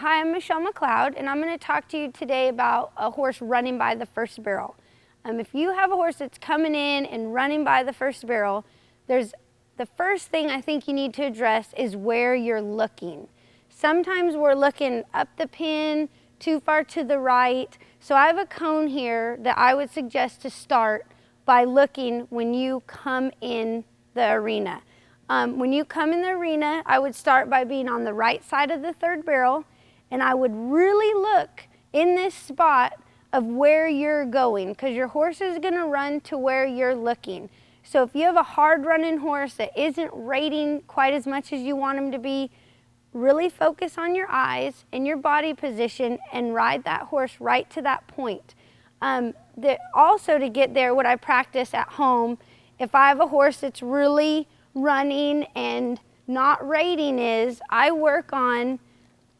Hi, I'm Michele McLeod, and I'm going to talk to you today about a horse running by the first barrel. If you have a horse that's coming in and running by the first barrel, the first thing I think you need to address is where you're looking. Sometimes we're looking up the pin, too far to the right. So I have a cone here that I would suggest to start by looking when you come in the arena. When you come in the arena, I would start by being on the right side of the third barrel, and I would really look in this spot of where you're going, because your horse is going to run to where you're looking. So if you have a hard running horse that isn't rating quite as much as you want him to be, really focus on your eyes and your body position and ride that horse right to that point. Also to get there, what I practice at home, if I have a horse that's really running and not rating, is I work on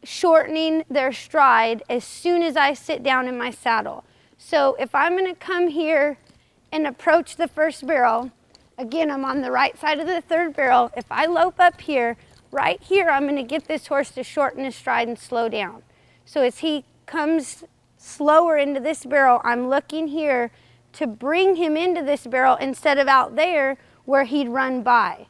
shortening their stride as soon as I sit down in my saddle. So if I'm going to come here and approach the first barrel, again, I'm on the right side of the third barrel. If I lope up here, right here, I'm going to get this horse to shorten his stride and slow down. So as he comes slower into this barrel, I'm looking here to bring him into this barrel instead of out there where he'd run by.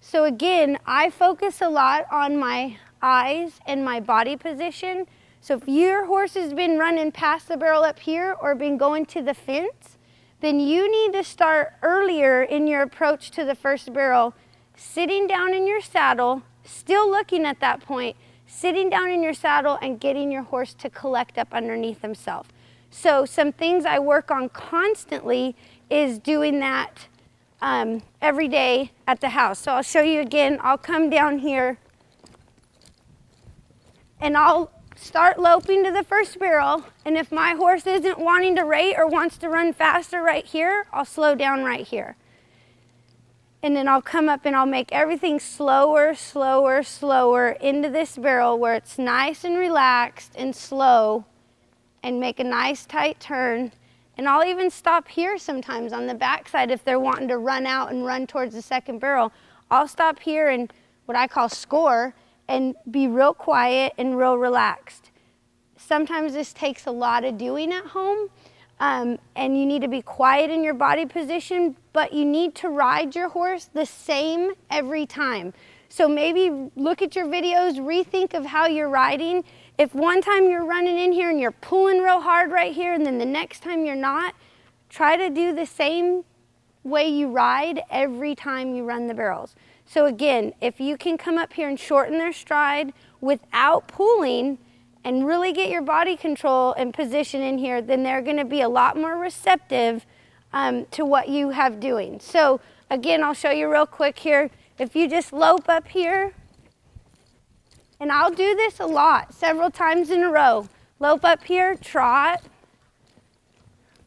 So again, I focus a lot on my eyes and my body position. So if your horse has been running past the barrel up here or been going to the fence, then you need to start earlier in your approach to the first barrel, sitting down in your saddle, still looking at that point, sitting down in your saddle and getting your horse to collect up underneath himself. So some things I work on constantly is doing that every day at the house. So I'll show you again. I'll come down here and I'll start loping to the first barrel, and if my horse isn't wanting to rate or wants to run faster right here, I'll slow down right here. And then I'll come up and I'll make everything slower, slower, slower into this barrel where it's nice and relaxed and slow, and make a nice tight turn. And I'll even stop here sometimes on the backside if they're wanting to run out and run towards the second barrel. I'll stop here and what I call score and be real quiet and real relaxed. Sometimes this takes a lot of doing at home, and you need to be quiet in your body position, but you need to ride your horse the same every time. So maybe look at your videos, rethink of how you're riding. If one time you're running in here and you're pulling real hard right here, and then the next time you're not, try to do the same way you ride every time you run the barrels. So again, if you can come up here and shorten their stride without pulling and really get your body control and position in here, then they're going to be a lot more receptive to what you have doing. So again, I'll show you real quick here. If you just lope up here, and I'll do this a lot, several times in a row. Lope up here, trot,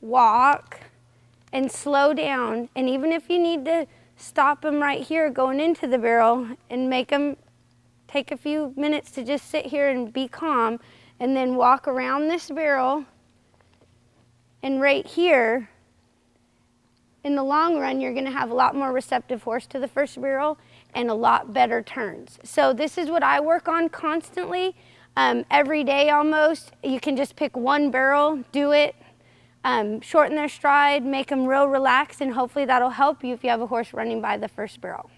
walk, and slow down. And even if you need to stop them right here going into the barrel and make them take a few minutes to just sit here and be calm, and then walk around this barrel and right here, in the long run, you're going to have a lot more receptive horse to the first barrel and a lot better turns. So this is what I work on constantly, every day almost. You can just pick one barrel, do it, shorten their stride, make them real relaxed, and hopefully that'll help you if you have a horse running by the first barrel.